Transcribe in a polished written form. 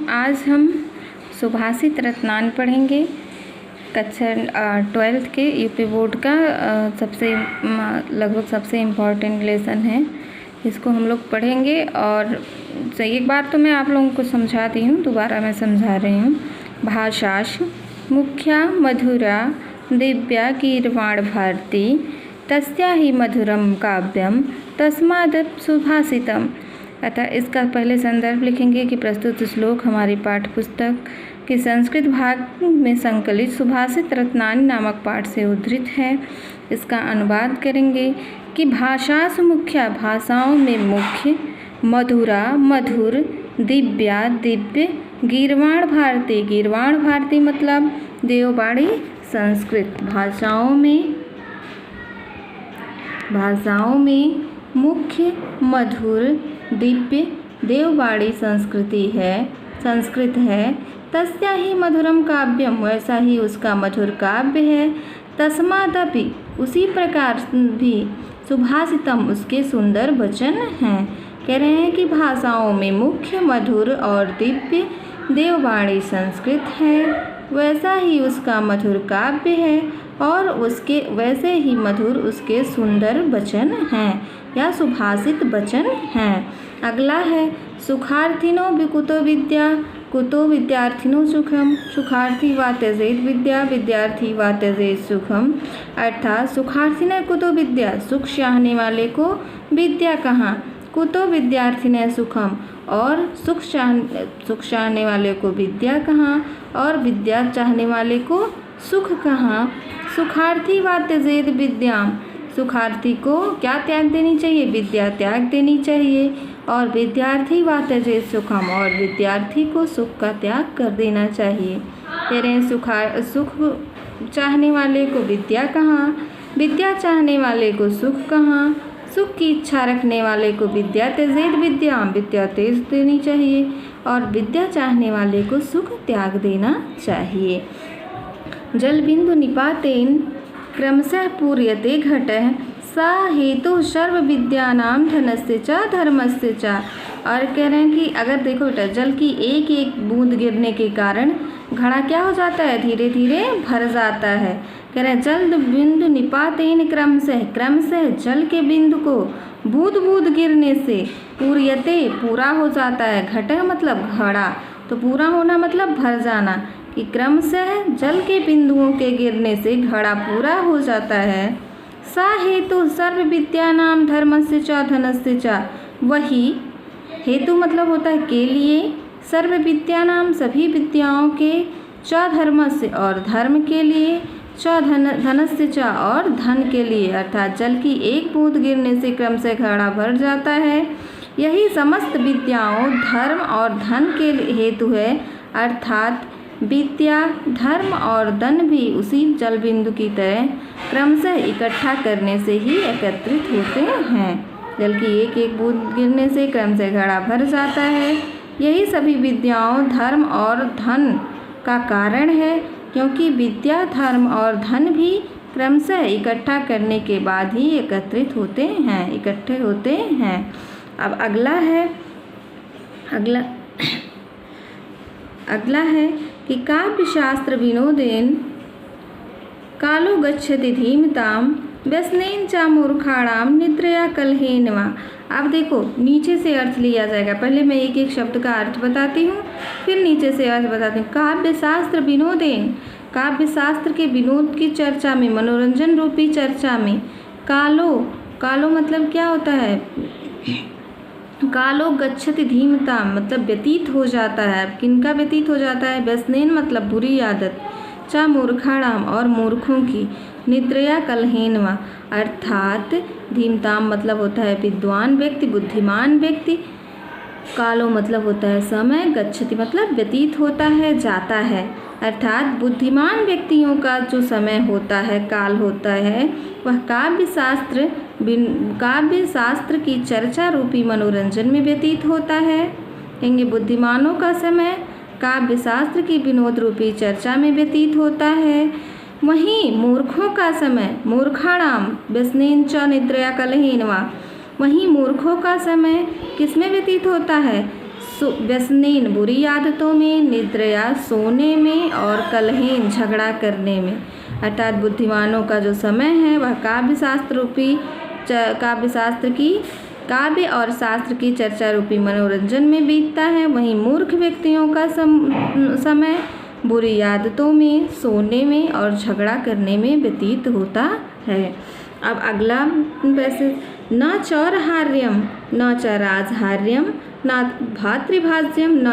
आज हम सुभाषित रत्नान पढ़ेंगे। कक्षा 12th के यूपी बोर्ड का लगभग सबसे इम्पॉर्टेंट लेसन है। इसको हम लोग पढ़ेंगे और एक बार तो मैं आप लोगों को समझाती हूँ, दोबारा मैं समझा रही हूँ। भाषासु मुख्या मधुरा दिव्या गीर्वाण भारती तस्या ही मधुरम काव्यम तस्मादप सुभाषितम। अतः इसका पहले संदर्भ लिखेंगे कि प्रस्तुत श्लोक हमारी पाठ्य पुस्तक के संस्कृत भाग में संकलित सुभाषित रत्नानी नामक पाठ से उद्धृत है। इसका अनुवाद करेंगे कि भाषासु मुख्या, भाषाओं में मुख्य, मधुरा मधुर, दिव्या दिव्य, गीर्वाण भारती, गीर्वाण भारती मतलब देववाणी संस्कृत। भाषाओं में मुख्य, मधुर, दिव्य देववाणी संस्कृत है। तस्या ही मधुरम काव्यम, वैसा ही उसका मधुर काव्य है। तस्मादपि, उसी प्रकार भी, सुभाषितम उसके सुंदर वचन हैं। कह रहे हैं कि भाषाओं में मुख्य, मधुर और दिव्य देववाणी संस्कृत है, वैसा ही उसका मधुर काव्य है और उसके वैसे ही मधुर उसके सुंदर वचन हैं या सुभाषित वचन हैं। अगला है सुखार्थिनो विकुतो विद्या कुतो विद्यार्थिनो सुखम, सुखार्थी वा त्यजेत विद्या विद्यार्थी वा त्यजेत सुखम। अर्थात सुखार्थी कुतो विद्या, सुख चाहने वाले को विद्या कहाँ, कुतो विद्यार्थी ने सुखम, और सुख चाहने वाले को विद्या कहाँ, और विद्या चाहने वाले को सुख कहाँ। सुखार्थी वा त्यजेत विद्याम, सुखार्थी को क्या त्याग देनी चाहिए, विद्या त्याग देनी चाहिए। और विद्यार्थी वा त्यजेत सुखम, और विद्यार्थी को सुख का त्याग कर देना चाहिए। कह रहे हैं सुख चाहने वाले को विद्या कहाँ, विद्या चाहने वाले को सुख कहाँ, सुख की इच्छा रखने वाले को विद्या त्यजेत विद्याम, विद्या त्याग देनी चाहिए, और विद्या चाहने वाले को सुख त्याग देना चाहिए। जल बिंदु निपातेन क्रमशः पूर्यते घटः सा हेतु सर्व विद्यानां धनस्य च धर्मस्य च। और कह रहे हैं कि अगर देखो बेटा, जल की एक एक बूंद गिरने के कारण घड़ा क्या हो जाता है, धीरे धीरे भर जाता है। कह रहे हैं जल बिंदु निपातेन क्रमशः जल के बिंदु को बूंद बूंद गिरने से पूर्यते पूरा हो जाता है। घटः मतलब घड़ा, तो पूरा होना मतलब भर जाना, कि क्रमशः जल के बिंदुओं के गिरने से घड़ा पूरा हो जाता है। सा हेतु सर्व विद्यानां धर्मस्य च धनस्य च, वही हेतु मतलब होता है के लिए, सर्व विद्यानां सभी विद्याओं के, च धर्मस्य और धर्म के लिए, च धनस्य च और धन के लिए। अर्थात जल की एक बूंद गिरने से क्रम से घड़ा भर जाता है। यही समस्त विद्याओं धर्म और धन के हेतु है। अर्थात विद्या, धर्म और धन भी उसी जल बिंदु की तरह क्रमशः इकट्ठा करने से ही एकत्रित होते हैं। जल की एक एक बूंद गिरने से क्रम से घड़ा भर जाता है। यही सभी विद्याओं धर्म और धन का कारण है, क्योंकि विद्या, धर्म और धन भी क्रमशः इकट्ठा करने के बाद ही एकत्रित होते हैं, इकट्ठे होते हैं। अब अगला है कि काव्य शास्त्र विनोदेन कालो गच्छति धीमताम व्यसनेन च मूर्खाणाम निद्रया कलहेन वा। अब देखो नीचे से अर्थ लिया जाएगा, पहले मैं एक एक शब्द का अर्थ बताती हूँ, फिर नीचे से अर्थ बताती हूँ। काव्य शास्त्र विनोदेन, काव्य शास्त्र के विनोद की चर्चा में, मनोरंजन रूपी चर्चा में, कालो मतलब क्या होता है, कालो गच्छति धीमता मतलब व्यतीत हो जाता है। अब किनका व्यतीत हो जाता है, व्यसनेन मतलब बुरी आदत, चा मूर्खाणाम और मूर्खों की, निद्रया कलहेनवा अर्थात धीमताम मतलब होता है विद्वान व्यक्ति, बुद्धिमान व्यक्ति, कालो मतलब होता है समय, गच्छति मतलब व्यतीत होता है, जाता है। अर्थात बुद्धिमान व्यक्तियों का जो समय होता है, काल होता है, वह काव्य शास्त्र की चर्चा रूपी मनोरंजन में व्यतीत होता है। कहेंगे बुद्धिमानों का समय काव्य शास्त्र की विनोद रूपी चर्चा में व्यतीत होता है। वहीं मूर्खों का समय, मूर्खाणाम व्यसनेन च निद्रया कलहेनवा, वहीं मूर्खों का समय किसमें व्यतीत होता है, व्यसनेन बुरी आदतों में, निद्रया सोने में, और कलहेन झगड़ा करने में। अर्थात बुद्धिमानों का जो समय है वह काव्य और शास्त्र की चर्चा रूपी मनोरंजन में बीतता है। वहीं मूर्ख व्यक्तियों का समय बुरी आदतों में, सोने में और झगड़ा करने में व्यतीत होता है। अब अगला पैसेज, न चौरहार्यम न च राजहार्यम न भातृभाज्यम न